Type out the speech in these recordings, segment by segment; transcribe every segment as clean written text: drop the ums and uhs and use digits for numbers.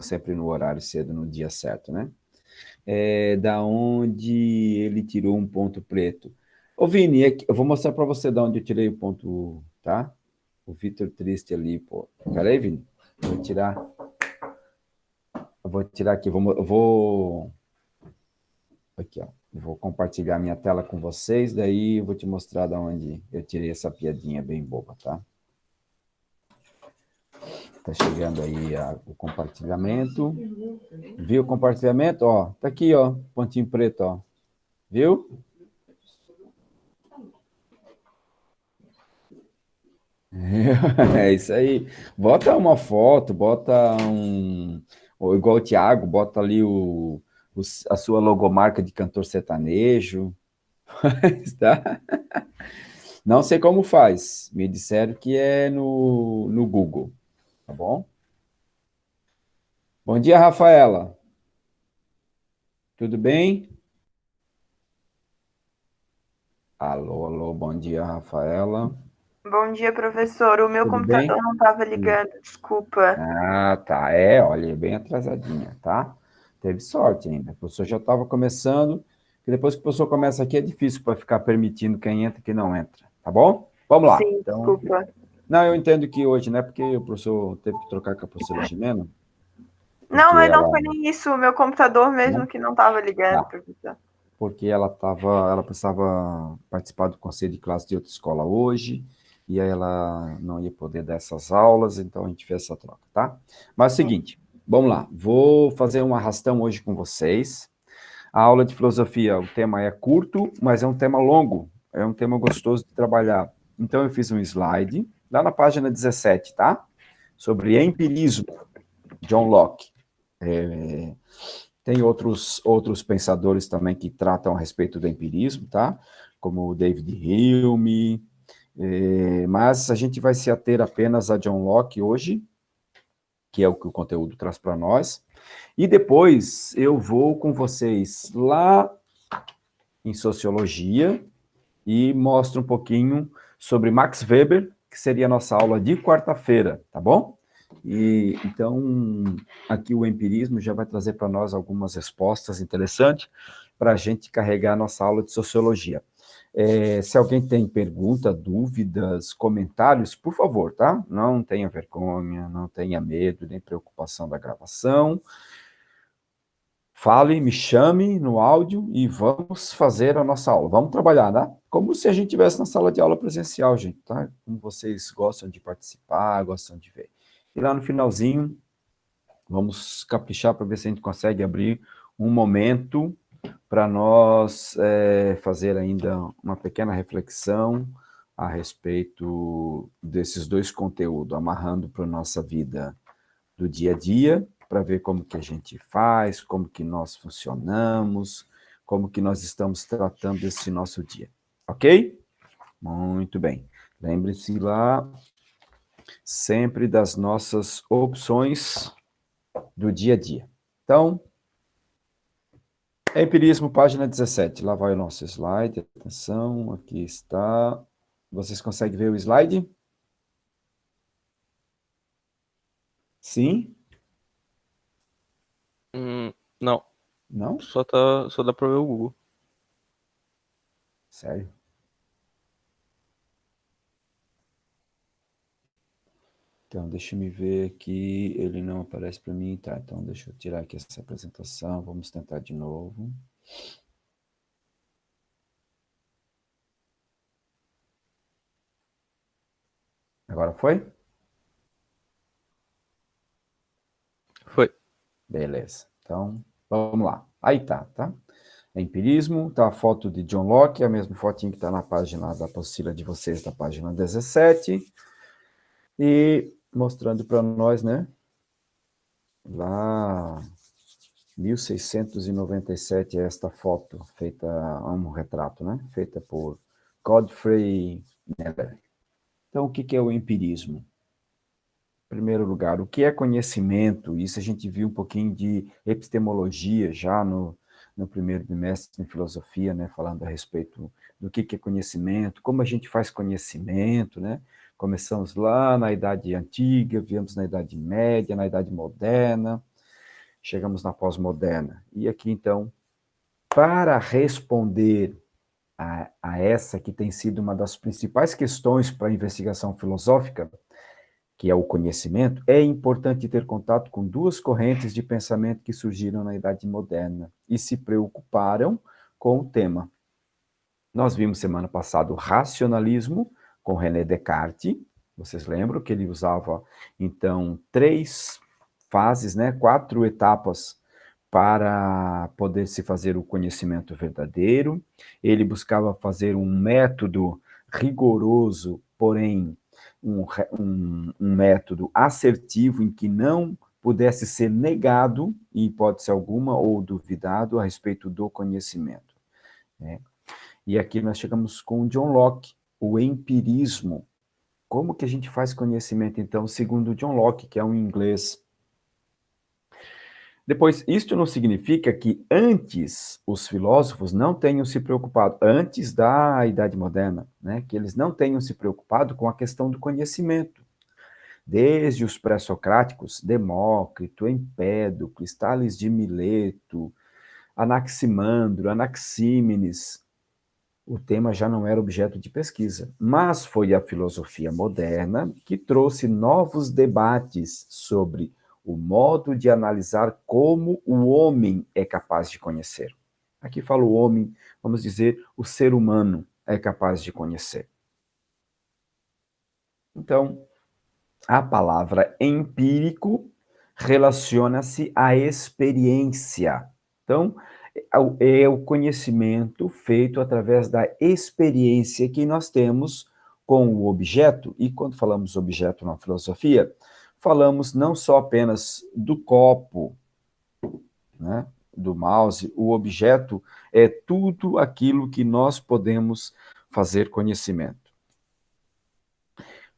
sempre no horário cedo, no dia certo, né? Da onde ele tirou um ponto preto. Ô, Vini, eu vou mostrar para você da onde eu tirei o ponto, tá? O Vitor triste ali, pô. Peraí, Vini. Eu vou tirar aqui, aqui, ó. Eu vou compartilhar minha tela com vocês, daí eu vou te mostrar da onde eu tirei essa piadinha bem boba, tá? Tá chegando aí o compartilhamento. Viu o compartilhamento? Ó, tá aqui, ó, pontinho preto, ó. Viu? É isso aí. Bota uma foto, ou igual o Thiago, bota ali a sua logomarca de cantor sertanejo, tá? Não sei como faz. Me disseram que é no Google, tá bom? Bom dia, Rafaela. Tudo bem? Alô, alô, bom dia, Rafaela. Bom dia, professor. O meu Tudo computador bem? não estava Hum. ligando, desculpa. Ah, tá. Olha, bem atrasadinha, tá? Teve sorte ainda. O professor já estava começando, e depois que o professor começa aqui é difícil para ficar permitindo quem entra e quem não entra, tá bom? Vamos lá. Sim, Então, desculpa. não, eu entendo que hoje, né? Porque o professor teve que trocar com a professora Jimena, Não, porque mas não ela, foi nem isso. O meu computador mesmo né? que não estava ligando, Tá. professor. Porque ela precisava participar do conselho de classe de outra escola hoje, e aí ela não ia poder dar essas aulas, então a gente fez essa troca, tá? Mas é o seguinte, vamos lá, vou fazer um arrastão hoje com vocês. A aula de filosofia, o tema é curto, mas é um tema longo, é um tema gostoso de trabalhar. Então eu fiz um slide, lá na página 17, tá? Sobre empirismo, John Locke. Tem outros pensadores também que tratam a respeito do empirismo, tá? Como o David Hume, mas a gente vai se ater apenas a John Locke hoje, que é o que o conteúdo traz para nós, e depois eu vou com vocês lá em Sociologia e mostro um pouquinho sobre Max Weber, que seria a nossa aula de quarta-feira, tá bom? E então, aqui o empirismo já vai trazer para nós algumas respostas interessantes para a gente carregar a nossa aula de sociologia. Se alguém tem pergunta, dúvidas, comentários, por favor, tá? Não tenha vergonha, não tenha medo, nem preocupação da gravação. Fale, me chame no áudio e vamos fazer a nossa aula. Vamos trabalhar, né? Como se a gente estivesse na sala de aula presencial, gente, tá? Como vocês gostam de participar, gostam de ver. E lá no finalzinho, vamos caprichar para ver se a gente consegue abrir um momento para nós fazer ainda uma pequena reflexão a respeito desses dois conteúdos, amarrando para a nossa vida do dia a dia, para ver como que a gente faz, como que nós funcionamos, como que nós estamos tratando esse nosso dia. Ok? Muito bem. Lembre-se lá sempre das nossas opções do dia a dia. Então, empirismo, página 17. Lá vai o nosso slide. Atenção, aqui está. Vocês conseguem ver o slide? Sim? Não, Não? só dá pra ver o Google. Sério? Então, deixa eu me ver aqui, ele não aparece para mim, tá? Então, deixa eu tirar aqui essa apresentação, vamos tentar de novo. Agora foi? Foi. Beleza. Então, vamos lá. Aí tá? Empirismo, tá a foto de John Locke, a mesma fotinha que está na página da apostila de vocês, da página 17. E mostrando para nós, né? Lá, 1697 é esta foto, feita, um retrato, né? Feita por Godfrey Kneller. Então, o que é o empirismo? Em primeiro lugar, o que é conhecimento? Isso a gente viu um pouquinho de epistemologia já no primeiro bimestre em filosofia, né? Falando a respeito do que é conhecimento, como a gente faz conhecimento, né? Começamos lá na Idade Antiga, viemos na Idade Média, na Idade Moderna, chegamos na pós-moderna. E aqui, então, para responder a essa que tem sido uma das principais questões para a investigação filosófica, que é o conhecimento, é importante ter contato com duas correntes de pensamento que surgiram na Idade Moderna e se preocuparam com o tema. Nós vimos semana passada o racionalismo com René Descartes. Vocês lembram que ele usava, então, 3 fases, né, 4 etapas para poder se fazer o conhecimento verdadeiro. Ele buscava fazer um método rigoroso, porém um método assertivo em que não pudesse ser negado, em hipótese alguma, ou duvidado a respeito do conhecimento, né? E aqui nós chegamos com John Locke, o empirismo. Como que a gente faz conhecimento, então, segundo John Locke, que é um inglês? Depois, isto não significa que antes os filósofos não tenham se preocupado, antes da Idade Moderna, né, que eles não tenham se preocupado com a questão do conhecimento. Desde os pré-socráticos, Demócrito, Empédocles, Tales de Mileto, Anaximandro, Anaxímenes, o tema já não era objeto de pesquisa, mas foi a filosofia moderna que trouxe novos debates sobre o modo de analisar como o homem é capaz de conhecer. Aqui falo o homem, vamos dizer, o ser humano é capaz de conhecer. Então, a palavra empírico relaciona-se à experiência. Então, é o conhecimento feito através da experiência que nós temos com o objeto, e quando falamos objeto na filosofia, falamos não só apenas do copo, né, do mouse, o objeto é tudo aquilo que nós podemos fazer conhecimento.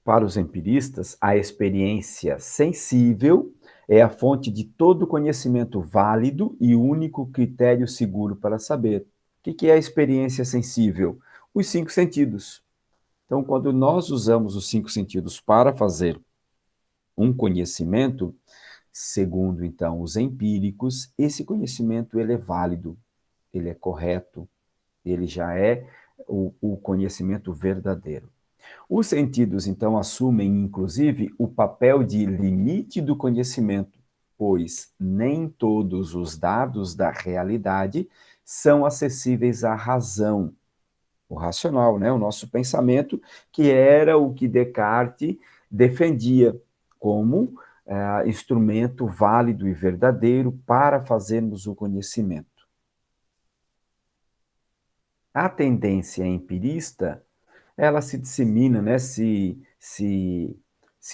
Para os empiristas, a experiência sensível é a fonte de todo conhecimento válido e único critério seguro para saber. O que é a experiência sensível? Os 5 sentidos. Então, quando nós usamos os 5 sentidos para fazer um conhecimento, segundo, então, os empíricos, esse conhecimento ele é válido, ele é correto, ele já é o conhecimento verdadeiro. Os sentidos, então, assumem, inclusive, o papel de limite do conhecimento, pois nem todos os dados da realidade são acessíveis à razão, o racional, né? O nosso pensamento, que era o que Descartes defendia como instrumento válido e verdadeiro para fazermos o conhecimento. A tendência empirista ela se dissemina, né, se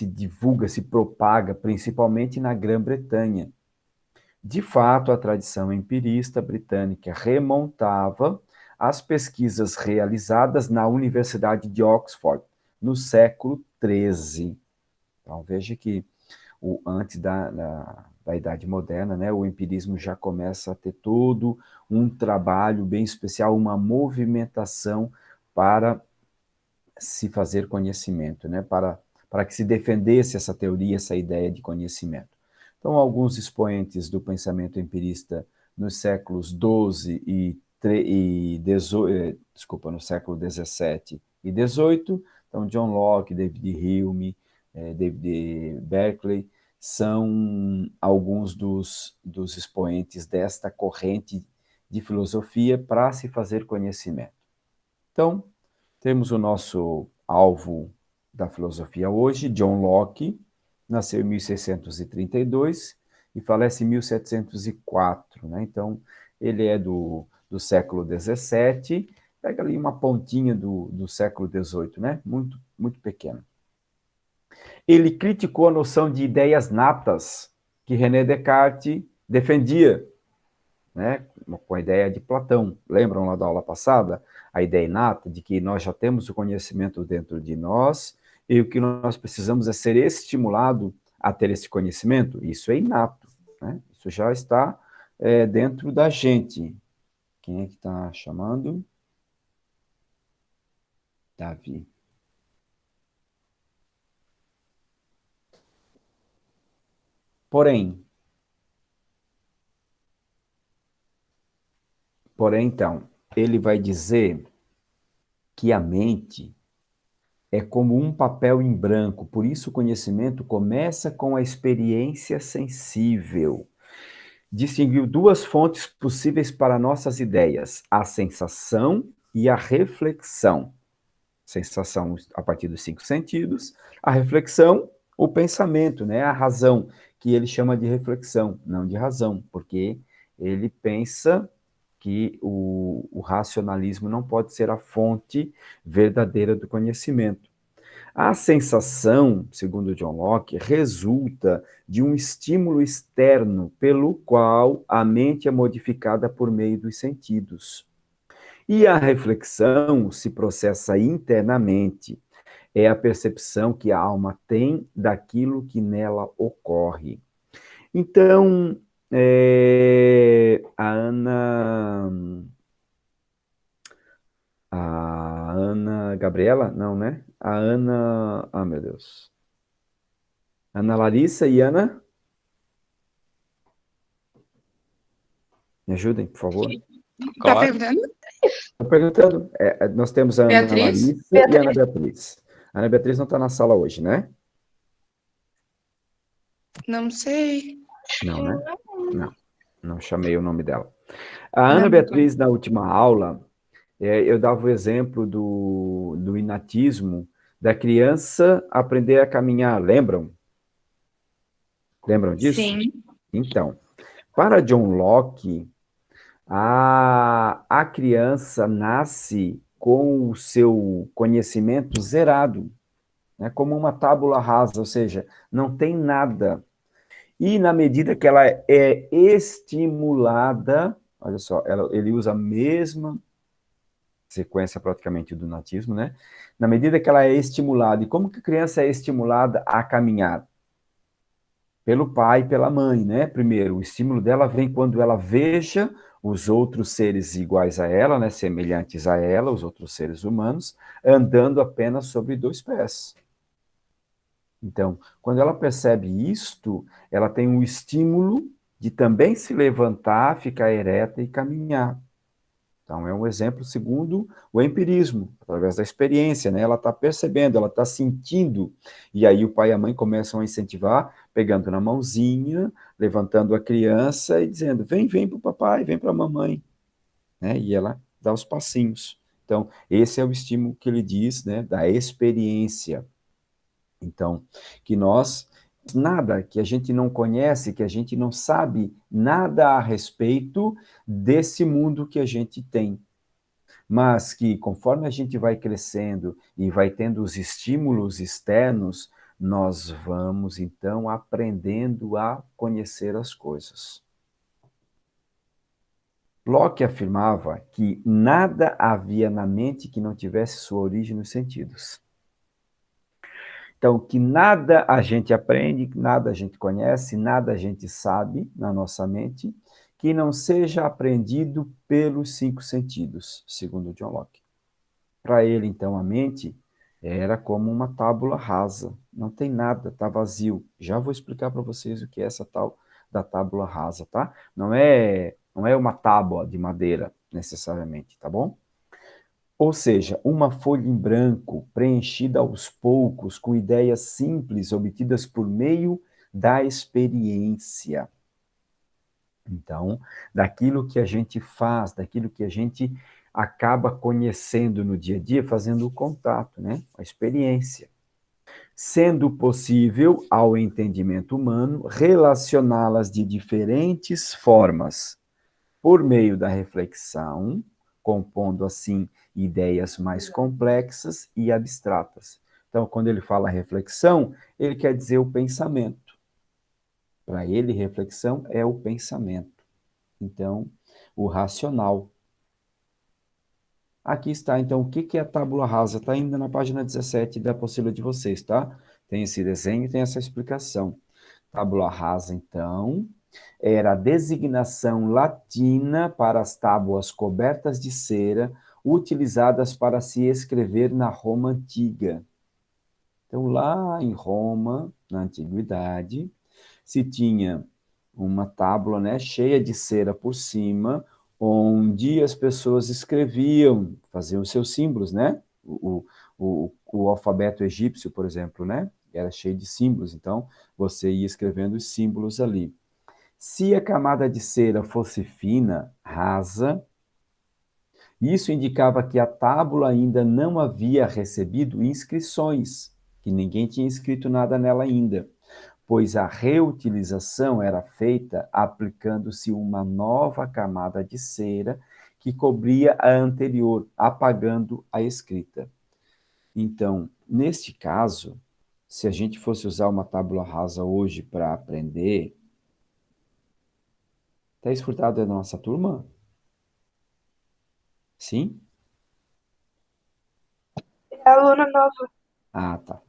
divulga, se propaga, principalmente na Grã-Bretanha. De fato, a tradição empirista britânica remontava às pesquisas realizadas na Universidade de Oxford, no século XIII. Então, veja que antes da Idade Moderna, né, o empirismo já começa a ter todo um trabalho bem especial, uma movimentação para se fazer conhecimento, né? Para que se defendesse essa teoria, essa ideia de conhecimento. Então, alguns expoentes do pensamento empirista nos séculos XII e XVIII, no século XVII e XVIII, então John Locke, David Hume, David Berkeley, são alguns dos expoentes desta corrente de filosofia para se fazer conhecimento. Então, temos o nosso alvo da filosofia hoje, John Locke, nasceu em 1632 e falece em 1704, né? Então, ele é do século XVII, pega ali uma pontinha do século XVIII, né? Muito, muito pequeno. Ele criticou a noção de ideias natas que René Descartes defendia, né, com a ideia de Platão. Lembram lá da aula passada? A ideia inata de que nós já temos o conhecimento dentro de nós e o que nós precisamos é ser estimulado a ter esse conhecimento. Isso é inato, né? Isso já está dentro da gente. Quem é que está chamando? Davi. Porém, Porém, então, ele vai dizer que a mente é como um papel em branco, por isso o conhecimento começa com a experiência sensível. Distinguiu duas fontes possíveis para nossas ideias: a sensação e a reflexão. Sensação a partir dos cinco sentidos, a reflexão, o pensamento, né? A razão, que ele chama de reflexão, não de razão, porque ele pensa que o racionalismo não pode ser a fonte verdadeira do conhecimento. A sensação, segundo John Locke, resulta de um estímulo externo pelo qual a mente é modificada por meio dos sentidos. E a reflexão se processa internamente. É a percepção que a alma tem daquilo que nela ocorre. Então, a Ana Gabriela? Não, né? A Ana. Ah, meu Deus. Ana Larissa e Ana? Me ajudem, por favor. Tá Claro. perguntando? Estou perguntando. Nós temos a Ana Beatriz? Larissa e a Ana Beatriz. A Ana Beatriz não está na sala hoje, né? Não sei. Não, né? Não, não chamei o nome dela. A Ana Não, Beatriz, na última aula, eu dava o exemplo do inatismo, da criança aprender a caminhar. Lembram? Lembram disso? sim. Então, para John Locke, a criança nasce com o seu conhecimento zerado, né, como uma tábula rasa, ou seja, não tem nada. E na medida que ela é estimulada, olha só, ele usa a mesma sequência praticamente do natismo, né? Na medida que ela é estimulada, e como que a criança é estimulada a caminhar? Pelo pai e pela mãe, né? Primeiro, o estímulo dela vem quando ela veja os outros seres iguais a ela, né? Semelhantes a ela, os outros seres humanos, andando apenas sobre dois pés. Então, quando ela percebe isto, ela tem um estímulo de também se levantar, ficar ereta e caminhar. Então, é um exemplo segundo o empirismo, através da experiência, né? Ela está percebendo, ela está sentindo, e aí o pai e a mãe começam a incentivar, pegando na mãozinha, levantando a criança e dizendo, vem para o papai, vem para a mamãe, né? E ela dá os passinhos. Então, esse é o estímulo que ele diz, né, da experiência. Então, que nós, nada que a gente não conhece, que a gente não sabe nada a respeito desse mundo que a gente tem. Mas que conforme a gente vai crescendo e vai tendo os estímulos externos, nós vamos então aprendendo a conhecer as coisas. Locke afirmava que nada havia na mente que não tivesse sua origem nos sentidos. Então, que nada a gente aprende, nada a gente conhece, nada a gente sabe na nossa mente, que não seja aprendido pelos cinco sentidos, segundo John Locke. Para ele, então, a mente era como uma tábula rasa, não tem nada, está vazio. Já vou explicar para vocês o que é essa tal da tábula rasa, tá? Não é uma tábua de madeira, necessariamente, tá bom? Ou seja, uma folha em branco, preenchida aos poucos, com ideias simples obtidas por meio da experiência. Então, daquilo que a gente faz, daquilo que a gente acaba conhecendo no dia a dia, fazendo o contato, né? A experiência. Sendo possível, ao entendimento humano, relacioná-las de diferentes formas, por meio da reflexão, compondo assim ideias mais complexas e abstratas. Então, quando ele fala reflexão, ele quer dizer o pensamento. Para ele, reflexão é o pensamento. Então, o racional. Aqui está, então, o que é a tábula rasa? Está ainda na página 17 da apostila de vocês, tá? Tem esse desenho e tem essa explicação. Tábula rasa, então, era a designação latina para as tábuas cobertas de cera utilizadas para se escrever na Roma antiga. Então, lá em Roma, na antiguidade, se tinha uma tábua, né, cheia de cera por cima, onde as pessoas escreviam, faziam os seus símbolos, né? O alfabeto egípcio, por exemplo, né? Era cheio de símbolos, então você ia escrevendo os símbolos ali. Se a camada de cera fosse fina, rasa, isso indicava que a tábua ainda não havia recebido inscrições, que ninguém tinha escrito nada nela ainda, pois a reutilização era feita aplicando-se uma nova camada de cera que cobria a anterior, apagando a escrita. Então, neste caso, se a gente fosse usar uma tábua rasa hoje para aprender, Thaís Furtado é da nossa turma? Sim? É aluna nova. Ah, tá.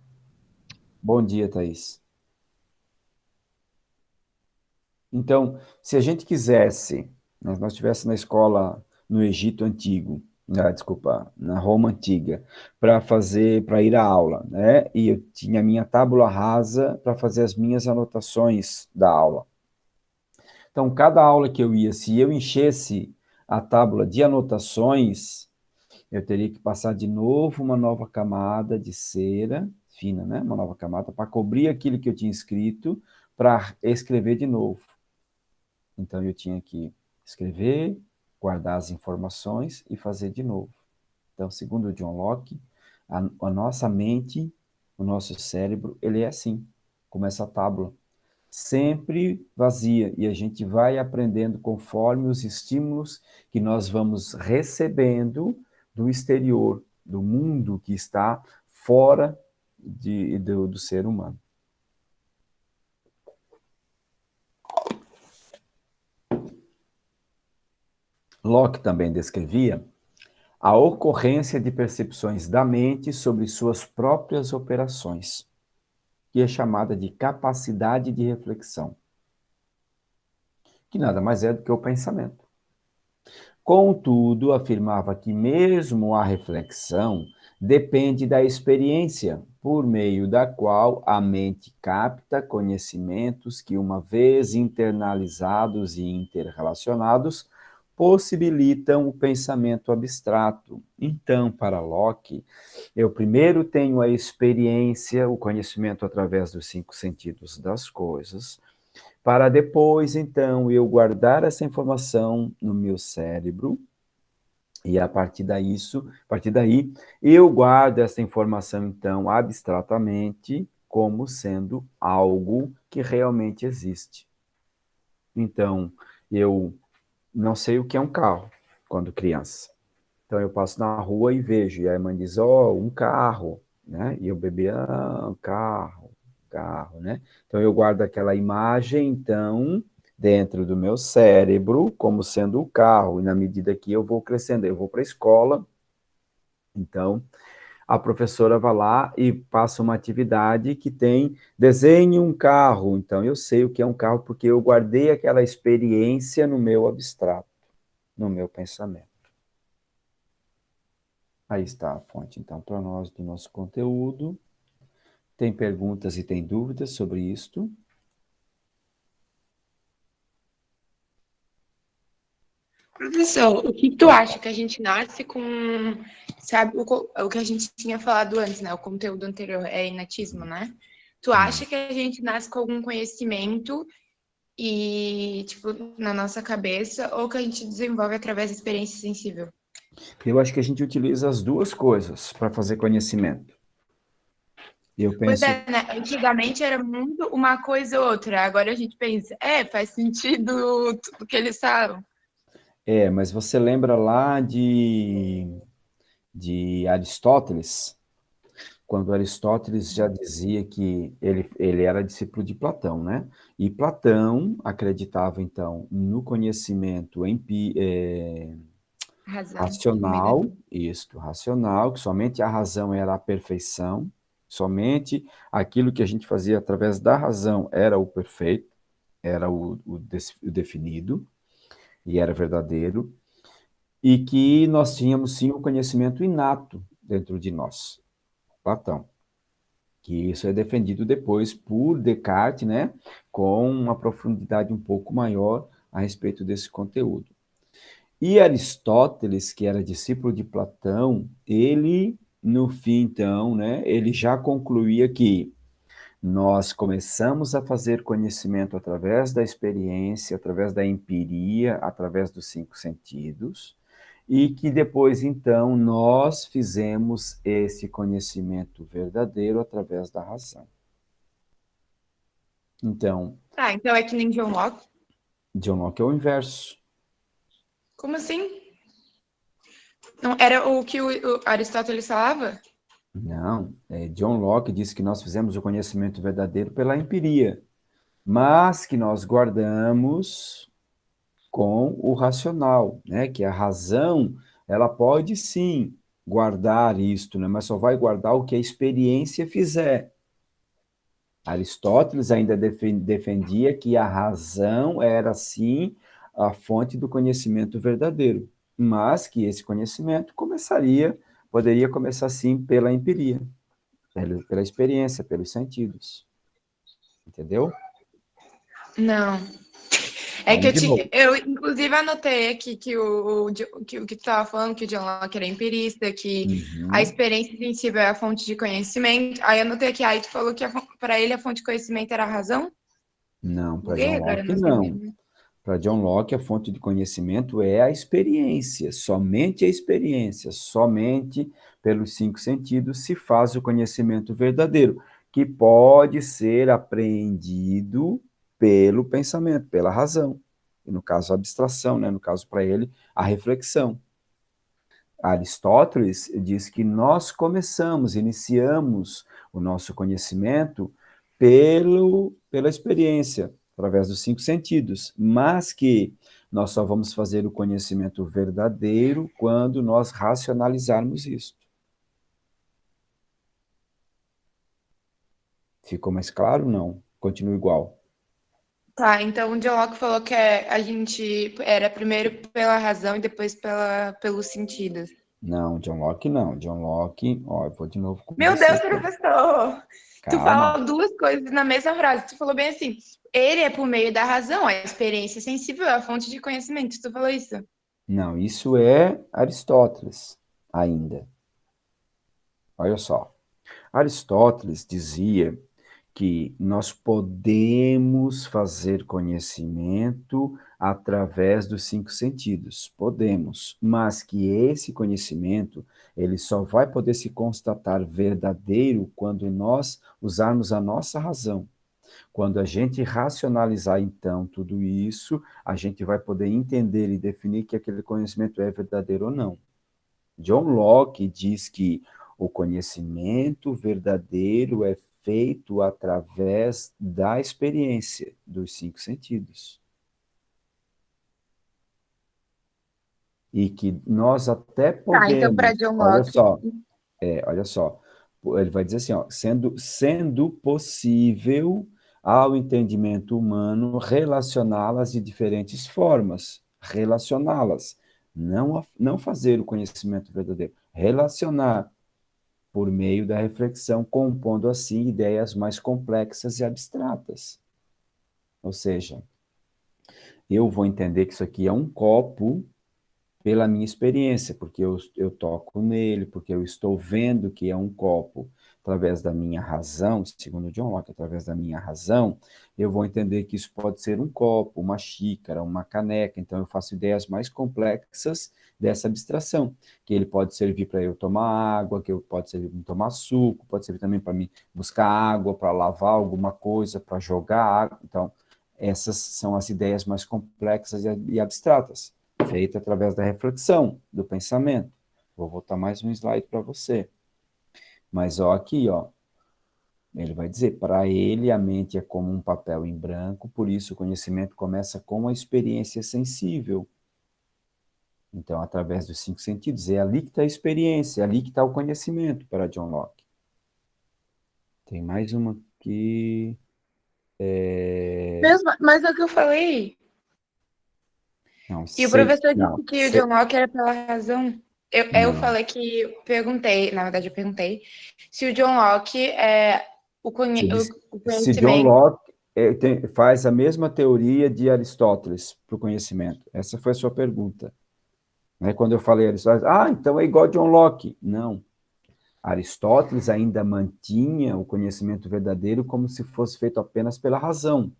Bom dia, Thaís. Então, se a gente quisesse, né, nós estivéssemos na escola no Egito Antigo, desculpa, na Roma Antiga, para ir à aula, né? E eu tinha a minha tábua rasa para fazer as minhas anotações da aula. Então, cada aula que eu ia, se eu enchesse a tábua de anotações, eu teria que passar de novo uma nova camada de cera fina, né? Uma nova camada para cobrir aquilo que eu tinha escrito, para escrever de novo. Então, eu tinha que escrever, guardar as informações e fazer de novo. Então, segundo o John Locke, a nossa mente, o nosso cérebro, ele é assim, como essa tábua, sempre vazia, e a gente vai aprendendo conforme os estímulos que nós vamos recebendo do exterior, do mundo que está fora do ser humano. Locke também descrevia a ocorrência de percepções da mente sobre suas próprias operações, que é chamada de capacidade de reflexão, que nada mais é do que o pensamento. Contudo, afirmava que mesmo a reflexão depende da experiência, por meio da qual a mente capta conhecimentos que, uma vez internalizados e interrelacionados, possibilitam o pensamento abstrato. Então, para Locke, eu primeiro tenho a experiência, o conhecimento através dos 5 sentidos das coisas, para depois, então, eu guardar essa informação no meu cérebro, e a partir daí, eu guardo essa informação, então, abstratamente, como sendo algo que realmente existe. Então, eu não sei o que é um carro, quando criança. Então, eu passo na rua e vejo, e a mãe diz, ó, um carro, né? E o bebê, um carro, né? Então, eu guardo aquela imagem, então, dentro do meu cérebro, como sendo o carro, e na medida que eu vou crescendo, eu vou para a escola, então, a professora vai lá e passa uma atividade que tem, desenhe um carro, então eu sei o que é um carro, porque eu guardei aquela experiência no meu abstrato, no meu pensamento. Aí está a fonte, então, para nós, do nosso conteúdo. Tem perguntas e tem dúvidas sobre isto? Professor, o que tu acha que a gente nasce com, sabe, o que a gente tinha falado antes, né? O conteúdo anterior é inatismo, né? Tu acha que a gente nasce com algum conhecimento e, tipo, na nossa cabeça, ou que a gente desenvolve através da experiência sensível? Eu acho que a gente utiliza as duas coisas para fazer conhecimento. Eu Pois penso, é, né? Antigamente era muito uma coisa ou outra. Agora a gente pensa, faz sentido tudo que eles falam. mas você lembra lá de Aristóteles? Quando Aristóteles já dizia que ele era discípulo de Platão, né? E Platão acreditava, então, no conhecimento Razão, racional, humilhante. isto, racional, que somente a razão era a perfeição, somente aquilo que a gente fazia através da razão era o perfeito, era o definido, e era verdadeiro, e que nós tínhamos, sim, o conhecimento inato dentro de nós, Platão. Que isso é defendido depois por Descartes, né, com uma profundidade um pouco maior a respeito desse conteúdo. E Aristóteles, que era discípulo de Platão, ele, no fim, então, né, ele já concluía que nós começamos a fazer conhecimento através da experiência, através da empiria, através dos cinco sentidos, e que depois, então, nós fizemos esse conhecimento verdadeiro através da razão. Então, Ah, então é que nem John Locke? John Locke é o inverso. Como assim? Não era o que o Aristóteles falava? Não, John Locke disse que nós fizemos o conhecimento verdadeiro pela empiria, mas que nós guardamos com o racional, né? Que a razão, ela pode sim guardar isto, né? Mas só vai guardar o que a experiência fizer. Aristóteles ainda defendia que a razão era sim a fonte do conhecimento verdadeiro, mas que esse conhecimento poderia começar sim pela empiria, pela experiência, pelos sentidos. Entendeu? Não. É que Vamos de novo. eu inclusive anotei aqui que o que tu estava falando, que o John Locke era empirista, que a Uhum. experiência sensível é a fonte de conhecimento. Aí eu anotei aqui, aí tu falou que para ele a fonte de conhecimento era a razão? Não, para Buguei John agora, Locke não sei não. mesmo. Para John Locke, a fonte de conhecimento é a experiência, somente a experiência, somente pelos cinco sentidos se faz o conhecimento verdadeiro, que pode ser apreendido pelo pensamento, pela razão. E no caso, a abstração, né? No caso, para ele, a reflexão. Aristóteles diz que nós iniciamos o nosso conhecimento pela experiência, através dos cinco sentidos, mas que nós só vamos fazer o conhecimento verdadeiro quando nós racionalizarmos isso. Ficou mais claro? Não. Continua igual. Tá, então o John Locke falou que a gente era primeiro pela razão e depois pelos sentidos. Não, John Locke não. John Locke, ó, eu vou de novo com Meu você Deus, aqui. professor! Tu Calma. fala duas coisas na mesma frase. Tu falou bem assim, ele é por meio da razão, a experiência sensível é a fonte de conhecimento. Tu falou isso? Não, isso é Aristóteles ainda. Olha só. Aristóteles dizia que nós podemos fazer conhecimento através dos cinco sentidos, podemos, mas que esse conhecimento, ele só vai poder se constatar verdadeiro quando nós usarmos a nossa razão. Quando a gente racionalizar, então, tudo isso, a gente vai poder entender e definir que aquele conhecimento é verdadeiro ou não. John Locke diz que o conhecimento verdadeiro é feito através da experiência dos cinco sentidos. E que nós até Tá, então para podemos, John Locke. olha só, ele vai dizer assim, ó, sendo possível ao entendimento humano relacioná-las de diferentes formas, relacioná-las, não fazer o conhecimento verdadeiro, relacionar por meio da reflexão, compondo assim ideias mais complexas e abstratas. Ou seja, eu vou entender que isso aqui é um copo pela minha experiência, porque eu toco nele, porque eu estou vendo que é um copo através da minha razão, segundo John Locke, através da minha razão, eu vou entender que isso pode ser um copo, uma xícara, uma caneca, então eu faço ideias mais complexas dessa abstração, que ele pode servir para eu tomar água, que eu pode servir para me tomar suco, pode servir também para mim buscar água, para lavar alguma coisa, para jogar água, então essas são as ideias mais complexas e abstratas feita através da reflexão, do pensamento. Vou voltar mais um slide para você. Mas ó, aqui, ó, ele vai dizer, para ele a mente é como um papel em branco, por isso o conhecimento começa com a experiência sensível. Então, através dos cinco sentidos, é ali que está a experiência, é ali que está o conhecimento para John Locke. Tem mais uma aqui. Mesmo, mas é o que eu falei. Não, E o professor disse não, que o John Locke era pela razão. Eu não. falei que perguntei, na verdade eu perguntei, se o John Locke é Você diz, o se John conhecimento. Locke faz a mesma teoria de Aristóteles para o conhecimento. Essa foi a sua pergunta. Né? Quando eu falei Aristóteles, então é igual John Locke. Não. Aristóteles ainda mantinha o conhecimento verdadeiro como se fosse feito apenas pela razão,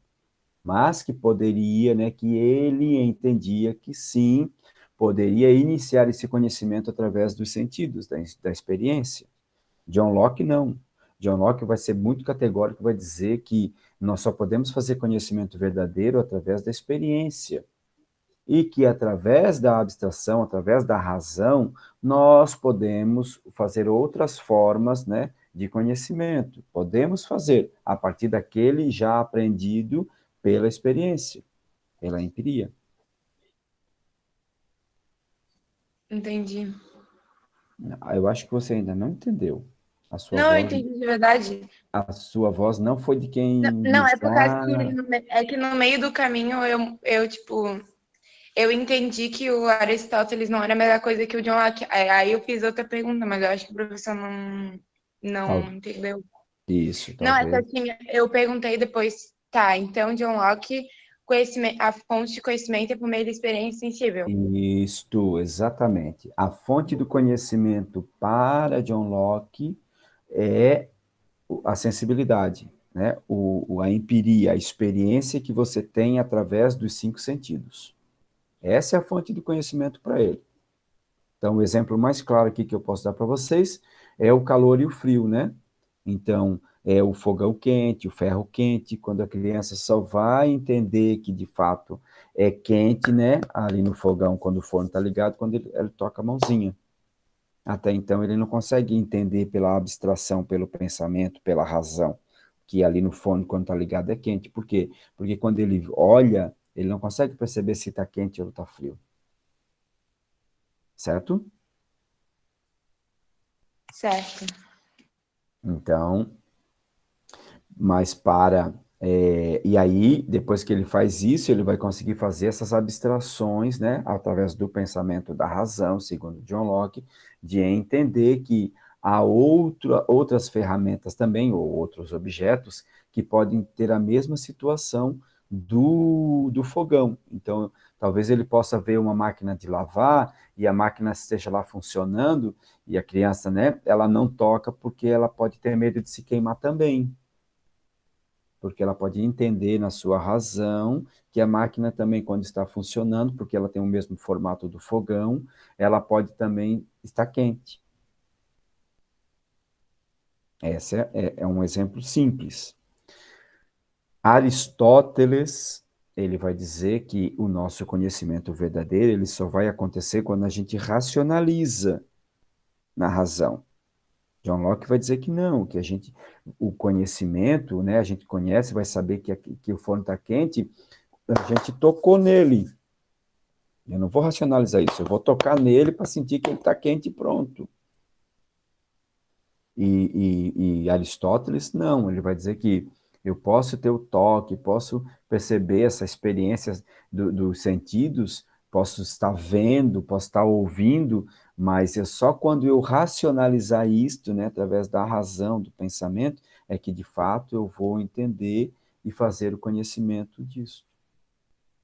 mas que poderia, né, que ele entendia que sim, poderia iniciar esse conhecimento através dos sentidos, da experiência. John Locke não. John Locke vai ser muito categórico, vai dizer que nós só podemos fazer conhecimento verdadeiro através da experiência. E que através da abstração, através da razão, nós podemos fazer outras formas, né, de conhecimento. Podemos fazer a partir daquele já aprendido pela experiência, pela empiria. Entendi. Eu acho que você ainda não entendeu. Não, eu entendi de verdade. A sua voz não foi de quem Não, é por causa que está... é que no meio do caminho eu entendi que o Aristóteles não era a mesma coisa que o John Locke. Aí eu fiz outra pergunta, mas eu acho que o professor não entendeu. Isso, Não, é talvez. que eu perguntei depois, tá, então John Locke, a fonte de conhecimento é por meio da experiência sensível. Isto, exatamente. A fonte do conhecimento para John Locke é a sensibilidade, né? A empiria, a experiência que você tem através dos 5 sentidos. Essa é a fonte do conhecimento para ele. Então, o exemplo mais claro aqui que eu posso dar para vocês é o calor e o frio, né? Então, é o fogão quente, o ferro quente, quando a criança só vai entender que, de fato, é quente, né? Ali no fogão, quando o forno está ligado, quando ele toca a mãozinha. Até então, ele não consegue entender pela abstração, pelo pensamento, pela razão, que ali no forno, quando está ligado, é quente. Por quê? Porque quando ele olha, ele não consegue perceber se está quente ou está frio. Certo? Certo. Então, mas e aí, depois que ele faz isso, ele vai conseguir fazer essas abstrações, né, através do pensamento da razão, segundo John Locke, de entender que há outras ferramentas também, ou outros objetos, que podem ter a mesma situação do fogão. Então, talvez ele possa ver uma máquina de lavar e a máquina esteja lá funcionando e a criança, né, ela não toca porque ela pode ter medo de se queimar também, porque ela pode entender na sua razão que a máquina também, quando está funcionando, porque ela tem o mesmo formato do fogão, ela pode também estar quente. Esse é um exemplo simples. Aristóteles, ele vai dizer que o nosso conhecimento verdadeiro, ele só vai acontecer quando a gente racionaliza na razão. John Locke vai dizer que não, que o conhecimento, né, a gente conhece, vai saber que o forno está quente, a gente tocou nele. Eu não vou racionalizar isso, eu vou tocar nele para sentir que ele está quente e pronto. E Aristóteles, não, ele vai dizer que eu posso ter o toque, posso perceber essa experiência dos sentidos, posso estar vendo, posso estar ouvindo, mas é só quando eu racionalizar isto, né, através da razão, do pensamento, é que de fato eu vou entender e fazer o conhecimento disso.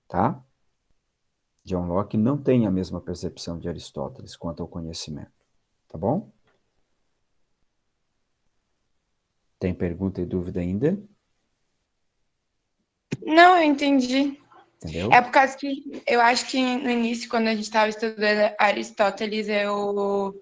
Tá? John Locke não tem a mesma percepção de Aristóteles quanto ao conhecimento. Tá bom? Tem pergunta e dúvida ainda? Não, eu entendi. Entendeu? É por causa que eu acho que no início, quando a gente estava estudando Aristóteles, eu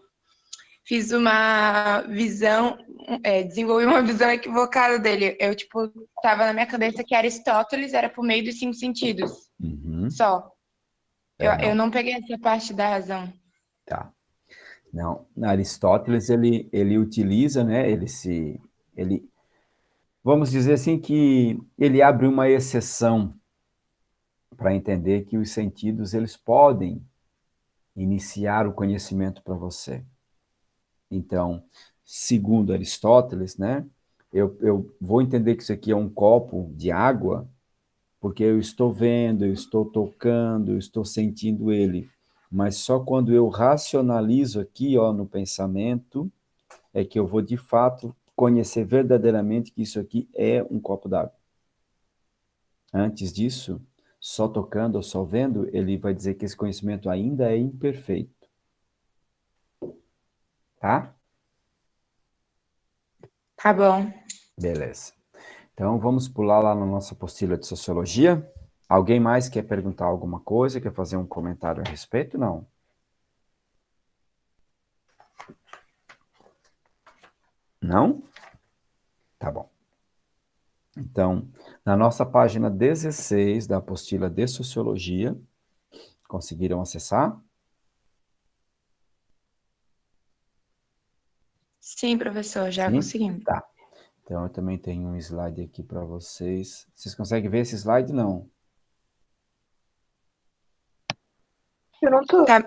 fiz uma visão, desenvolvi uma visão equivocada dele. Eu, tipo, tava na minha cabeça que Aristóteles era por meio dos 5 sentidos. Uhum. Só. Eu Não. não peguei essa parte da razão. Tá. Não, Aristóteles, ele utiliza, né, ele, vamos dizer assim que ele abre uma exceção para entender que os sentidos, eles podem iniciar o conhecimento para você. Então, segundo Aristóteles, né, eu vou entender que isso aqui é um copo de água, porque eu estou vendo, eu estou tocando, eu estou sentindo ele. Mas só quando eu racionalizo aqui, ó, no pensamento, é que eu vou, de fato, conhecer verdadeiramente que isso aqui é um copo d'água. Antes disso, só tocando ou só vendo, ele vai dizer que esse conhecimento ainda é imperfeito. Tá? Tá bom. Beleza. Então, vamos pular lá na nossa apostila de sociologia. Alguém mais quer perguntar alguma coisa, quer fazer um comentário a respeito? Não? Não? Tá bom. Então, na nossa página 16 da apostila de sociologia, conseguiram acessar? Sim, professor, já Sim? conseguimos. Tá. Então, eu também tenho um slide aqui para vocês. Vocês conseguem ver esse slide? Não. Eu não tô. Tá,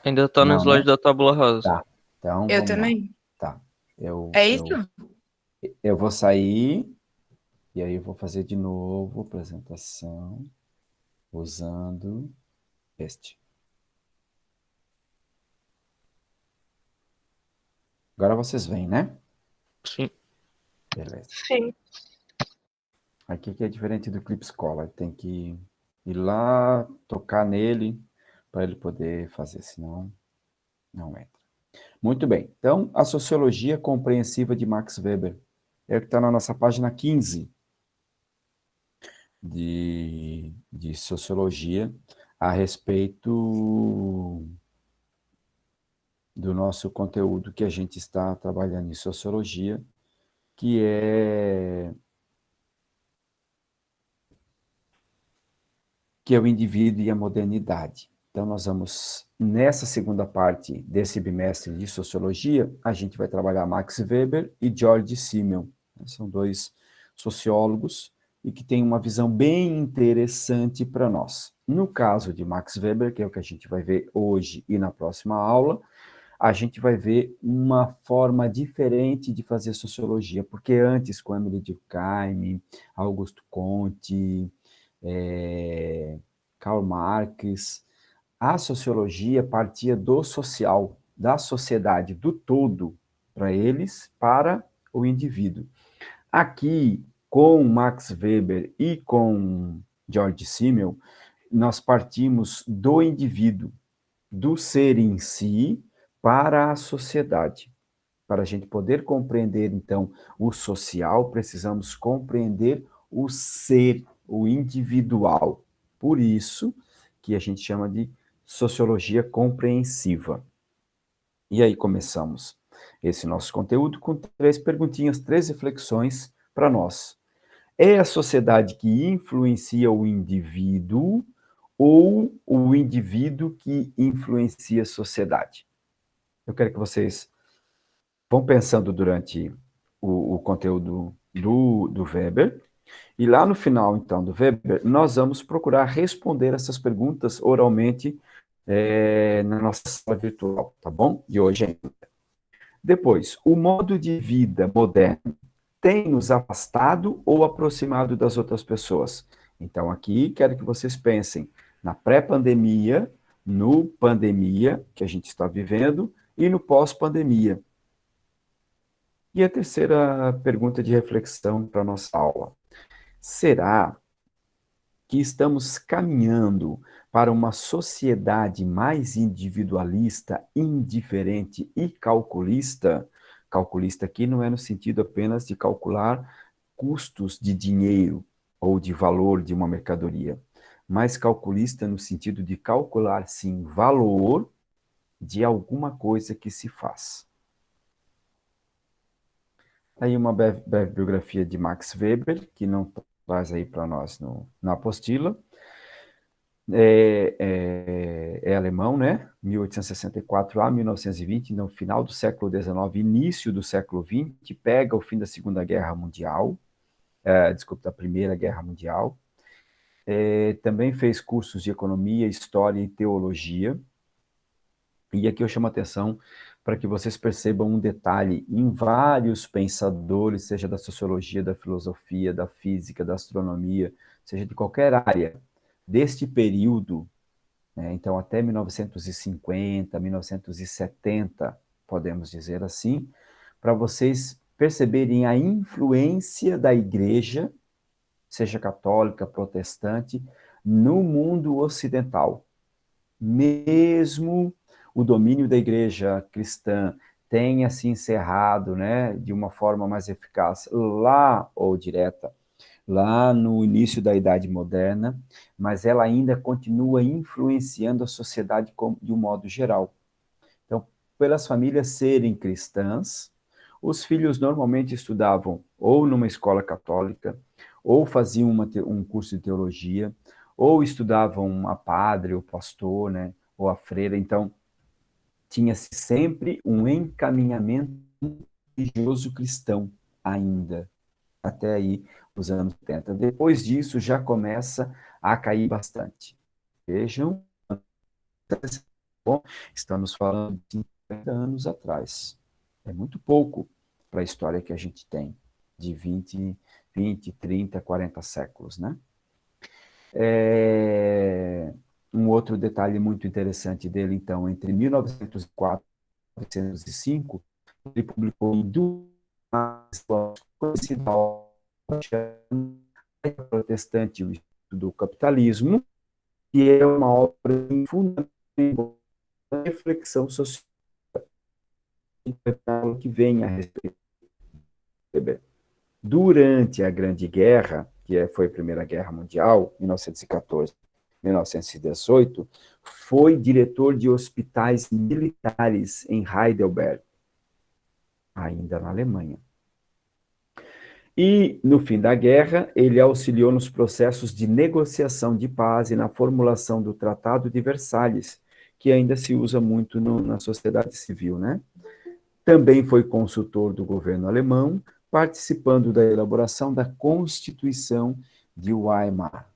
Ainda tá no Não, slide né? da tábula rasa. Tá. Então, eu vamos lá. também. Tá. Eu, É isso? eu, eu vou sair e aí eu vou fazer de novo a apresentação usando este. Agora vocês veem, né? Sim. Beleza. Sim. Aqui que é diferente do Clip Scholar. Tem que ir lá, tocar nele para ele poder fazer, senão não entra. Muito bem. Então, a sociologia compreensiva de Max Weber. É o que está na nossa página 15 de sociologia a respeito do nosso conteúdo que a gente está trabalhando em sociologia, que é o indivíduo e a modernidade. Então, nós vamos, nessa segunda parte desse bimestre de sociologia, a gente vai trabalhar Max Weber e George Simmel. São dois sociólogos e que têm uma visão bem interessante para nós. No caso de Max Weber, que é o que a gente vai ver hoje e na próxima aula, a gente vai ver uma forma diferente de fazer sociologia, porque antes, com Emily Durkheim, Augusto Comte, Karl Marx, a sociologia partia do social, da sociedade, do todo, para eles, para o indivíduo. Aqui, com Max Weber e com George Simmel, nós partimos do indivíduo, do ser em si, para a sociedade. Para a gente poder compreender, então, o social, precisamos compreender o ser, o individual. Por isso que a gente chama de sociologia compreensiva. E aí começamos esse nosso conteúdo com 3 perguntinhas, 3 reflexões para nós. É a sociedade que influencia o indivíduo ou o indivíduo que influencia a sociedade? Eu quero que vocês vão pensando durante o conteúdo do Weber, e lá no final, então, do Weber, nós vamos procurar responder essas perguntas oralmente na nossa sala virtual, tá bom? De hoje ainda. Depois, o modo de vida moderno tem nos afastado ou aproximado das outras pessoas? Então, aqui, quero que vocês pensem na pré-pandemia, no pandemia, que a gente está vivendo, e no pós-pandemia. E a terceira pergunta de reflexão para a nossa aula. Será que estamos caminhando para uma sociedade mais individualista, indiferente e calculista? Calculista aqui não é no sentido apenas de calcular custos de dinheiro ou de valor de uma mercadoria, mas calculista no sentido de calcular, sim, valor de alguma coisa que se faz. Aí uma breve biografia de Max Weber, que não traz aí para nós na apostila. É alemão, né? 1864 a 1920, no final do século XIX, início do século XX, pega o fim da Segunda Guerra Mundial, da Primeira Guerra Mundial. Também fez cursos de economia, história e teologia. E aqui eu chamo a atenção para que vocês percebam um detalhe em vários pensadores, seja da sociologia, da filosofia, da física, da astronomia, seja de qualquer área, deste período, né, então até 1950, 1970, podemos dizer assim, para vocês perceberem a influência da igreja, seja católica, protestante, no mundo ocidental, mesmo o domínio da igreja cristã tenha se encerrado, né, de uma forma mais eficaz lá, ou direta, lá no início da Idade Moderna, mas ela ainda continua influenciando a sociedade de um modo geral. Então, pelas famílias serem cristãs, os filhos normalmente estudavam ou numa escola católica, ou faziam um curso de teologia, ou estudavam a padre, ou pastor, né, ou a freira. Então, tinha-se sempre um encaminhamento religioso cristão ainda, até aí os anos 70. Depois disso, já começa a cair bastante. Vejam, bom, estamos falando de 50 anos atrás. É muito pouco para a história que a gente tem, de 20, 30, 40 séculos, né? Um outro detalhe muito interessante dele, então, entre 1904 e 1905, ele publicou em duas conhecidas obras, protestante, o estudo do capitalismo, que é uma obra fundamental da reflexão social que vem a respeito. Durante a Grande Guerra, foi a Primeira Guerra Mundial, 1914, 1918, foi diretor de hospitais militares em Heidelberg, ainda na Alemanha. E, no fim da guerra, ele auxiliou nos processos de negociação de paz e na formulação do Tratado de Versalhes, que ainda se usa muito na sociedade civil, né? Também foi consultor do governo alemão, participando da elaboração da Constituição de Weimar.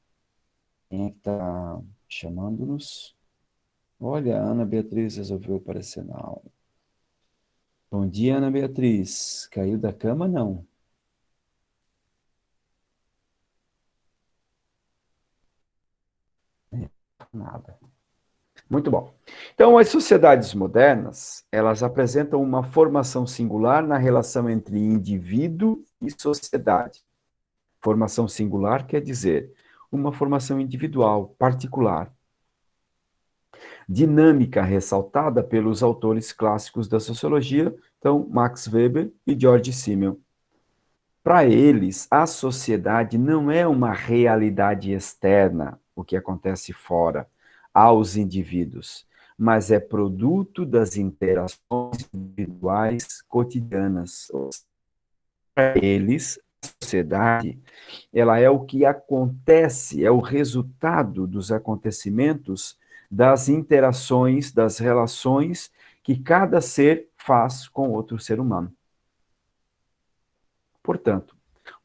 Quem é que está chamando-nos? Olha, a Ana Beatriz resolveu aparecer na aula. Bom dia, Ana Beatriz. Caiu da cama, não? Nada. Muito bom. Então, as sociedades modernas, elas apresentam uma formação singular na relação entre indivíduo e sociedade. Formação singular quer dizer uma formação individual, particular. Dinâmica ressaltada pelos autores clássicos da sociologia, então Max Weber e George Simmel. Para eles, a sociedade não é uma realidade externa, o que acontece fora, aos indivíduos, mas é produto das interações individuais cotidianas. Para eles, a sociedade, ela é o que acontece, é o resultado dos acontecimentos, das interações, das relações que cada ser faz com outro ser humano. Portanto,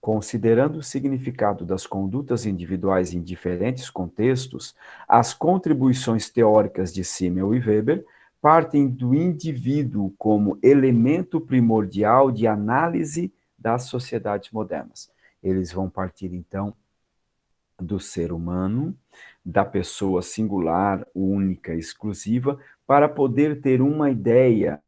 considerando o significado das condutas individuais em diferentes contextos, as contribuições teóricas de Simmel e Weber partem do indivíduo como elemento primordial de análise das sociedades modernas. Eles vão partir, então, do ser humano, da pessoa singular, única, exclusiva, para poder ter uma ideia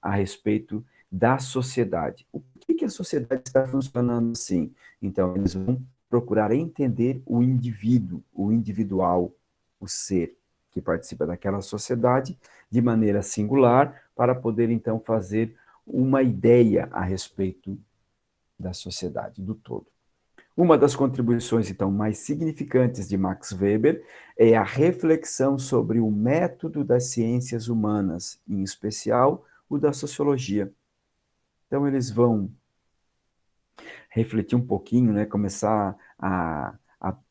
a respeito da sociedade. O que a sociedade está funcionando assim? Então, eles vão procurar entender o indivíduo, o individual, o ser que participa daquela sociedade de maneira singular, para poder, então, fazer uma ideia a respeito da sociedade, do todo. Uma das contribuições, então, mais significantes de Max Weber é a reflexão sobre o método das ciências humanas, em especial o da sociologia. Então, eles vão refletir um pouquinho, né, começar a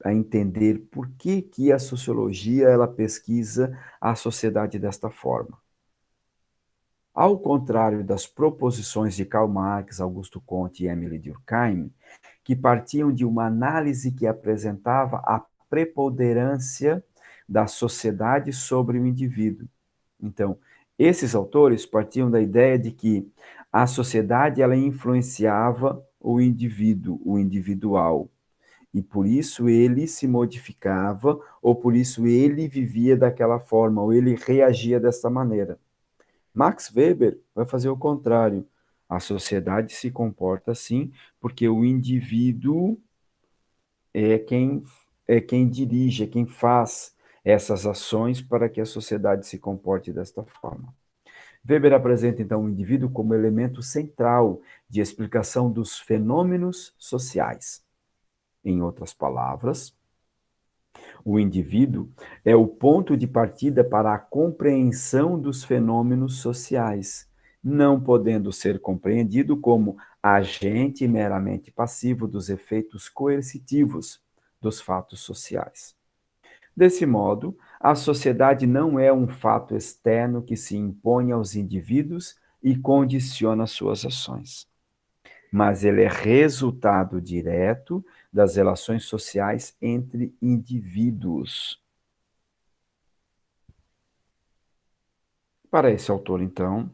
entender por que a sociologia ela pesquisa a sociedade desta forma. Ao contrário das proposições de Karl Marx, Augusto Comte e Emile Durkheim, que partiam de uma análise que apresentava a preponderância da sociedade sobre o indivíduo. Então, esses autores partiam da ideia de que a sociedade ela influenciava o indivíduo, o individual, e por isso ele se modificava, ou por isso ele vivia daquela forma, ou ele reagia dessa maneira. Max Weber vai fazer o contrário. A sociedade se comporta assim porque o indivíduo é quem é quem dirige, é quem faz essas ações para que a sociedade se comporte desta forma. Weber apresenta, então, o indivíduo como elemento central de explicação dos fenômenos sociais. Em outras palavras, o indivíduo é o ponto de partida para a compreensão dos fenômenos sociais, não podendo ser compreendido como agente meramente passivo dos efeitos coercitivos dos fatos sociais. Desse modo, a sociedade não é um fato externo que se impõe aos indivíduos e condiciona suas ações, mas ele é resultado direto das relações sociais entre indivíduos. Para esse autor, então,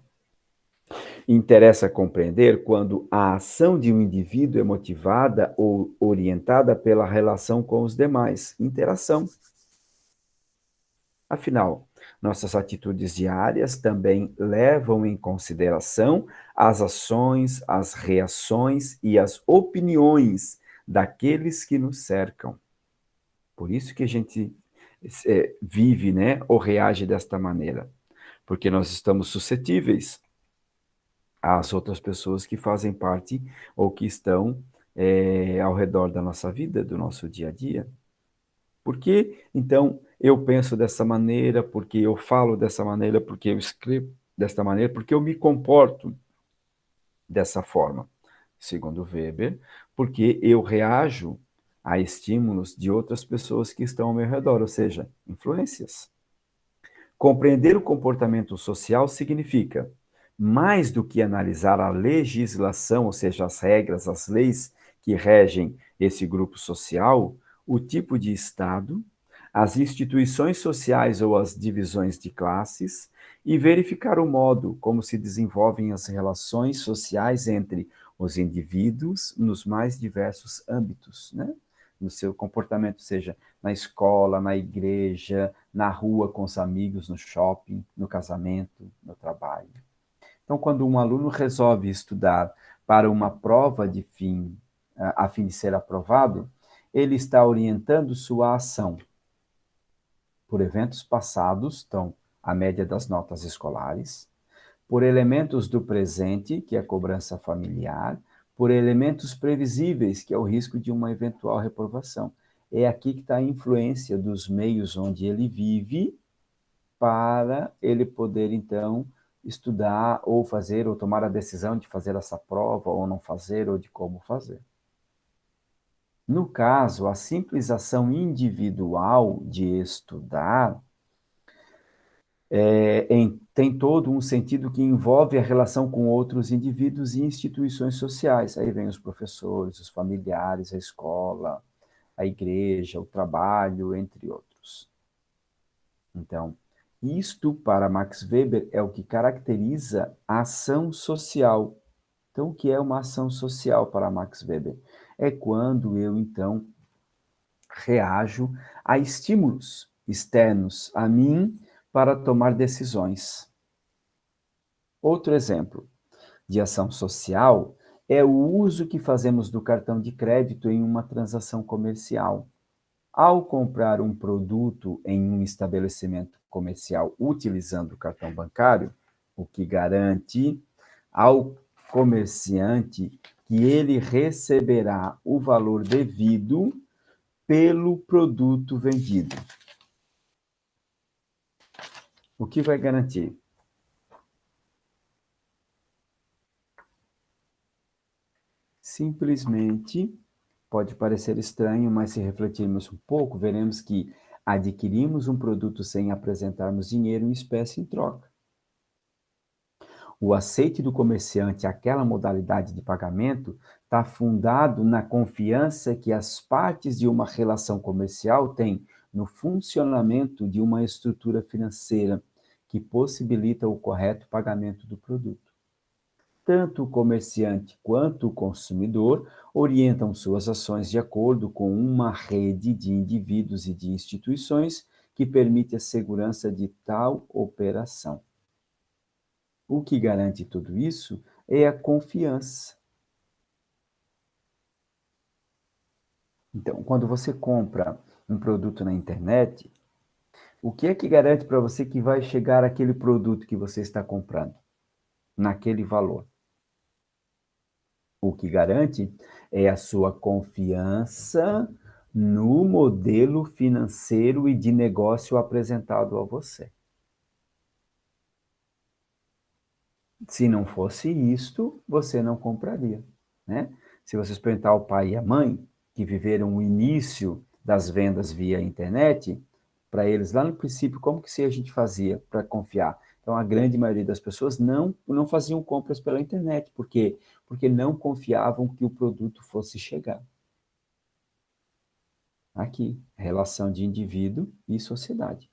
interessa compreender quando a ação de um indivíduo é motivada ou orientada pela relação com os demais, interação. Afinal, nossas atitudes diárias também levam em consideração as ações, as reações e as opiniões daqueles que nos cercam. Por isso que a gente vive, né, ou reage desta maneira, porque nós estamos suscetíveis às outras pessoas que fazem parte ou que estão ao redor da nossa vida, do nosso dia a dia. Por que, então, eu penso dessa maneira, porque eu falo dessa maneira, porque eu escrevo desta maneira, porque eu me comporto dessa forma? Segundo Weber, porque eu reajo a estímulos de outras pessoas que estão ao meu redor, ou seja, influências. Compreender o comportamento social significa, mais do que analisar a legislação, ou seja, as regras, as leis que regem esse grupo social, o tipo de Estado, as instituições sociais ou as divisões de classes, e verificar o modo como se desenvolvem as relações sociais entre os indivíduos nos mais diversos âmbitos, né? No seu comportamento, seja na escola, na igreja, na rua com os amigos, no shopping, no casamento, no trabalho. Então, quando um aluno resolve estudar para uma prova de fim, a fim de ser aprovado, ele está orientando sua ação por eventos passados, então, a média das notas escolares, por elementos do presente, que é a cobrança familiar, por elementos previsíveis, que é o risco de uma eventual reprovação. É aqui que está a influência dos meios onde ele vive para ele poder, então, estudar ou fazer, ou tomar a decisão de fazer essa prova, ou não fazer, ou de como fazer. No caso, a simples ação individual de estudar tem todo um sentido que envolve a relação com outros indivíduos e instituições sociais. Aí vem os professores, os familiares, a escola, a igreja, o trabalho, entre outros. Então, isto, para Max Weber, é o que caracteriza a ação social. Então, o que é uma ação social para Max Weber? É quando eu, então, reajo a estímulos externos a mim para tomar decisões. Outro exemplo de ação social é o uso que fazemos do cartão de crédito em uma transação comercial. Ao comprar um produto em um estabelecimento comercial utilizando o cartão bancário, o que garante ao comerciante que ele receberá o valor devido pelo produto vendido. O que vai garantir? Simplesmente, pode parecer estranho, mas se refletirmos um pouco, veremos que adquirimos um produto sem apresentarmos dinheiro em espécie em troca. O aceite do comerciante àquela modalidade de pagamento está fundado na confiança que as partes de uma relação comercial têm no funcionamento de uma estrutura financeira que possibilita o correto pagamento do produto. Tanto o comerciante quanto o consumidor orientam suas ações de acordo com uma rede de indivíduos e de instituições que permite a segurança de tal operação. O que garante tudo isso é a confiança. Então, quando você compra um produto na internet, o que é que garante para você que vai chegar aquele produto que você está comprando, naquele valor? O que garante é a sua confiança no modelo financeiro e de negócio apresentado a você. Se não fosse isto, você não compraria, né? Se vocês perguntar ao pai e à mãe, que viveram o início das vendas via internet, para eles lá no princípio, como que a gente fazia para confiar? Então, a grande maioria das pessoas não faziam compras pela internet. Por quê? Porque não confiavam que o produto fosse chegar. Aqui, relação de indivíduo e sociedade.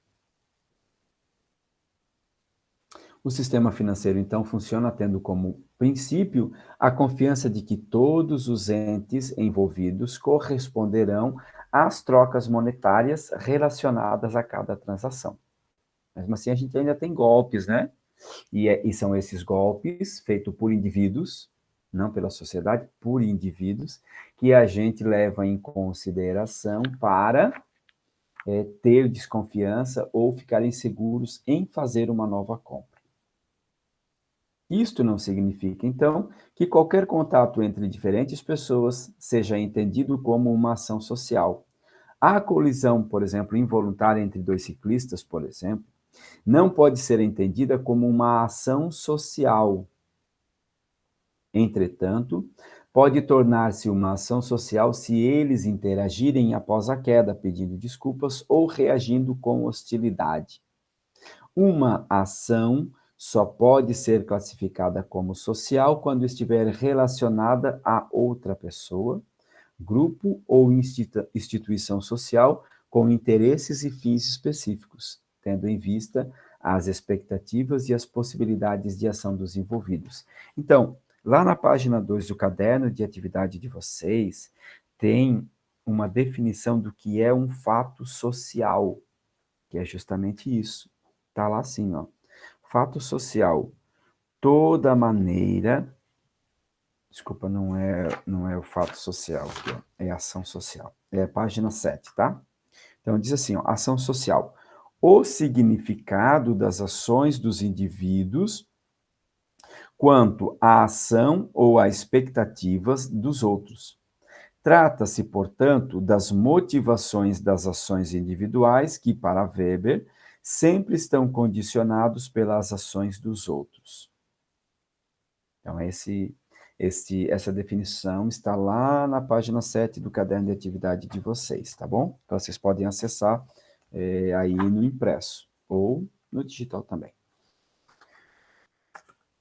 O sistema financeiro, então, funciona tendo como princípio a confiança de que todos os entes envolvidos corresponderão às trocas monetárias relacionadas a cada transação. Mesmo assim, a gente ainda tem golpes, né? E são esses golpes feitos por indivíduos, não pela sociedade, por indivíduos, que a gente leva em consideração para ter desconfiança ou ficar inseguros em fazer uma nova compra. Isto não significa, então, que qualquer contato entre diferentes pessoas seja entendido como uma ação social. A colisão, por exemplo, involuntária entre dois ciclistas, por exemplo, não pode ser entendida como uma ação social. Entretanto, pode tornar-se uma ação social se eles interagirem após a queda, pedindo desculpas ou reagindo com hostilidade. Uma ação só pode ser classificada como social quando estiver relacionada a outra pessoa, grupo ou instituição social com interesses e fins específicos, tendo em vista as expectativas e as possibilidades de ação dos envolvidos. Então, lá na página 2 do caderno de atividade de vocês, tem uma definição do que é um fato social, que é justamente isso. Está lá assim, ó. Fato social, toda maneira... Desculpa, não é o fato social aqui, ó, é ação social. É a página 7, tá? Então, diz assim, ó, ação social. O significado das ações dos indivíduos quanto à ação ou a expectativas dos outros. Trata-se, portanto, das motivações das ações individuais que, para Weber, sempre estão condicionados pelas ações dos outros. Então, essa definição está lá na página 7 do caderno de atividade de vocês, tá bom? Então, vocês podem acessar aí no impresso, ou no digital também.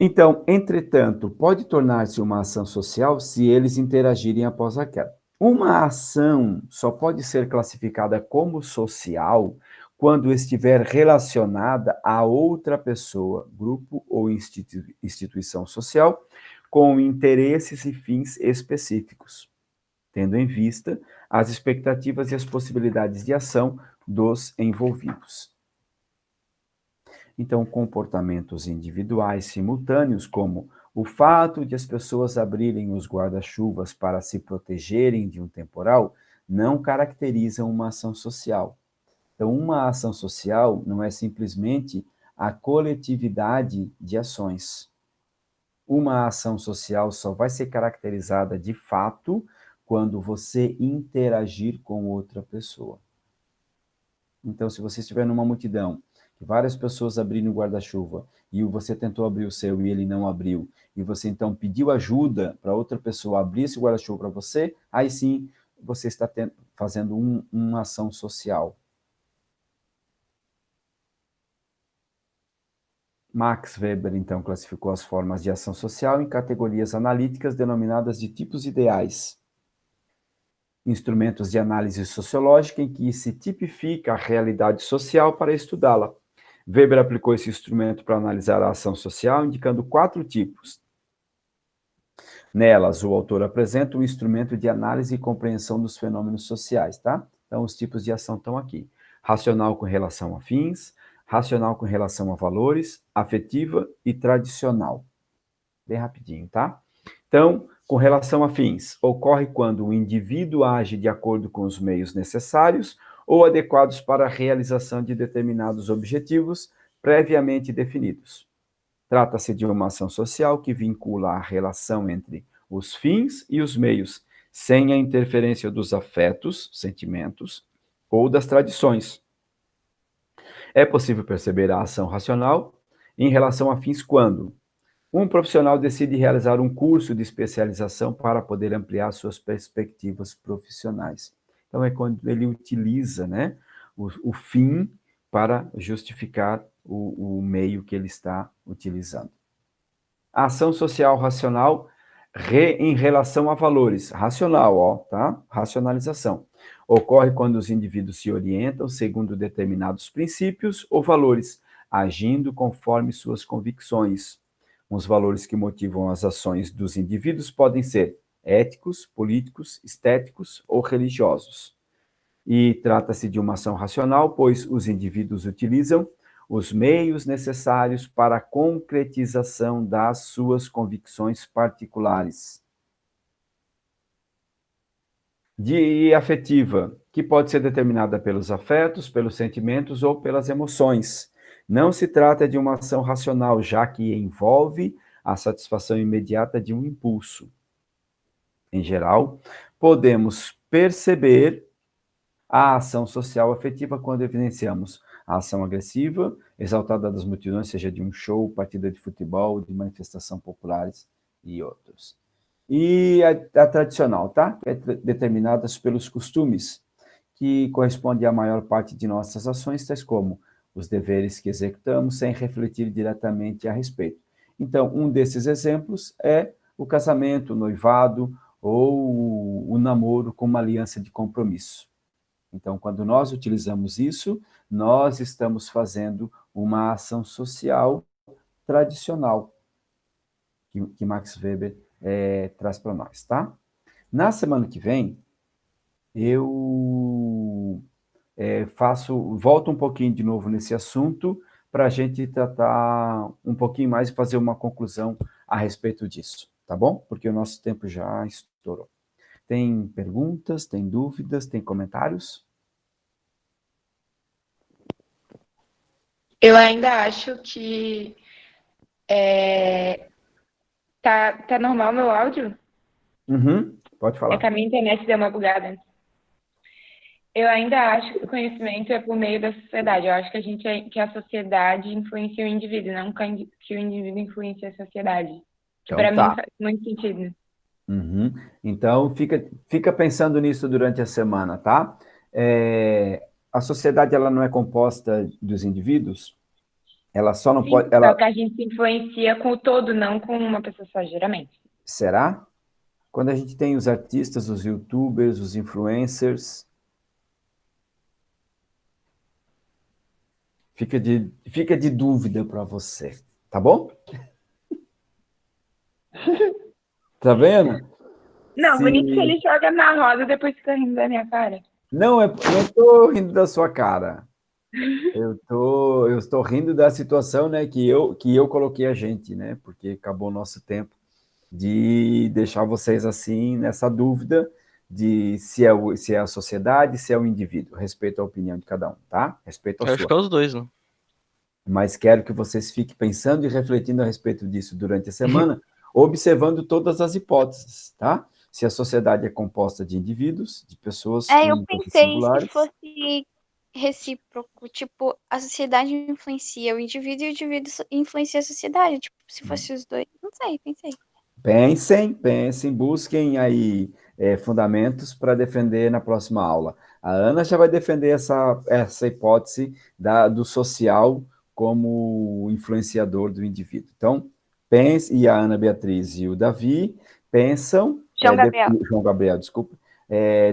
Então, entretanto, pode tornar-se uma ação social se eles interagirem após a queda. Uma ação só pode ser classificada como social quando estiver relacionada a outra pessoa, grupo ou instituição social, com interesses e fins específicos, tendo em vista as expectativas e as possibilidades de ação dos envolvidos. Então, comportamentos individuais simultâneos, como o fato de as pessoas abrirem os guarda-chuvas para se protegerem de um temporal, não caracterizam uma ação social. Então, uma ação social não é simplesmente a coletividade de ações. Uma ação social só vai ser caracterizada de fato quando você interagir com outra pessoa. Então, se você estiver numa multidão, que várias pessoas abriram o guarda-chuva, e você tentou abrir o seu e ele não abriu, e você então pediu ajuda para outra pessoa abrir esse guarda-chuva para você, aí sim você está fazendo uma ação social. Max Weber, então, classificou as formas de ação social em categorias analíticas denominadas de tipos ideais. Instrumentos de análise sociológica em que se tipifica a realidade social para estudá-la. Weber aplicou esse instrumento para analisar a ação social, indicando 4 tipos. Nelas, o autor apresenta um instrumento de análise e compreensão dos fenômenos sociais, tá? Então, os tipos de ação estão aqui. Racional com relação a fins, racional com relação a valores, afetiva e tradicional. Bem rapidinho, tá? Então, com relação a fins, ocorre quando o indivíduo age de acordo com os meios necessários ou adequados para a realização de determinados objetivos previamente definidos. Trata-se de uma ação social que vincula a relação entre os fins e os meios, sem a interferência dos afetos, sentimentos ou das tradições. É possível perceber a ação racional em relação a fins quando um profissional decide realizar um curso de especialização para poder ampliar suas perspectivas profissionais. Então, é quando ele utiliza, né, o fim para justificar o meio que ele está utilizando. A ação social racional em relação a valores. Racional, ó, tá? Racionalização. Ocorre quando os indivíduos se orientam segundo determinados princípios ou valores, agindo conforme suas convicções. Os valores que motivam as ações dos indivíduos podem ser éticos, políticos, estéticos ou religiosos. E trata-se de uma ação racional, pois os indivíduos utilizam os meios necessários para a concretização das suas convicções particulares. De afetiva, que pode ser determinada pelos afetos, pelos sentimentos ou pelas emoções. Não se trata de uma ação racional, já que envolve a satisfação imediata de um impulso. Em geral, podemos perceber a ação social afetiva quando evidenciamos a ação agressiva, exaltada das multidões, seja de um show, partida de futebol, de manifestação populares e outros. E a tradicional, tá? Que é determinada pelos costumes, que corresponde à maior parte de nossas ações, tais como os deveres que executamos sem refletir diretamente a respeito. Então, um desses exemplos é o casamento, o noivado ou o namoro com uma aliança de compromisso. Então, quando nós utilizamos isso, nós estamos fazendo uma ação social tradicional que Max Weber traz para nós, tá? Na semana que vem, eu volto um pouquinho de novo nesse assunto para a gente tratar um pouquinho mais e fazer uma conclusão a respeito disso, tá bom? Porque o nosso tempo já estourou. Tem perguntas, tem dúvidas, tem comentários? Eu ainda acho que tá normal meu áudio? Pode falar. É que a minha internet deu uma bugada. Eu ainda acho que o conhecimento é por meio da sociedade. Eu acho que a sociedade influencia o indivíduo, não que o indivíduo influencia a sociedade. Que Então, para tá. mim faz muito sentido. Então, fica pensando nisso durante a semana, tá? A sociedade, ela não é composta dos indivíduos? Ela só não Sim, pode... só que a gente se influencia com o todo, não com uma pessoa só, geralmente. Será? Quando a gente tem os artistas, os youtubers, os influencers... Fica de dúvida para você, tá bom? Tá vendo? Não, bonito que ele joga na roda e depois fica rindo da minha cara. Não estou rindo da sua cara. Eu estou rindo da situação, né, que eu coloquei a gente, né? Porque acabou o nosso tempo de deixar vocês assim nessa dúvida de se é a sociedade, se é o indivíduo. Respeito a opinião de cada um, tá? Respeito a Eu acho que é sua. os dois, né? Mas quero que vocês fiquem pensando e refletindo a respeito disso durante a semana, observando todas as hipóteses, tá? Se a sociedade é composta de indivíduos, de pessoas Eu únicas e pensei singulares. se fosse recíproco, tipo, a sociedade influencia o indivíduo e o indivíduo influencia a sociedade, tipo, se fosse os dois, não sei, pensei. Pensem, busquem aí fundamentos para defender na próxima aula. A Ana já vai defender essa hipótese do social como influenciador do indivíduo. Então, pense, e a Ana Beatriz e o Davi pensam... João Gabriel, desculpa.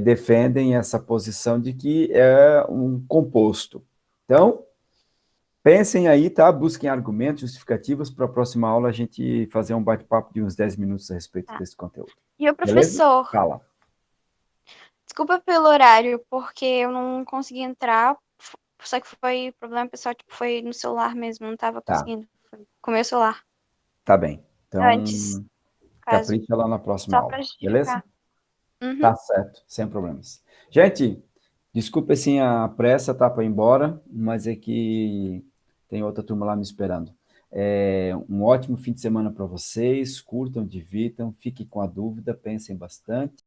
Defendem essa posição de que é um composto. Então, pensem aí, tá? Busquem argumentos, justificativas para a próxima aula a gente fazer um bate-papo de uns 10 minutos a respeito desse conteúdo. E o professor, Fala. desculpa pelo horário, porque eu não consegui entrar, só que foi problema pessoal, tipo, foi no celular mesmo, não tava conseguindo, foi com o meu celular. Tá bem. Então, Antes, caso, capricha lá na próxima só aula, para justificar. beleza? Tá certo, sem problemas. Gente, Desculpe, assim, a pressa tá para ir embora, mas é que tem outra turma lá me esperando. Um ótimo fim de semana para vocês, curtam, divirtam, fiquem com a dúvida, pensem bastante.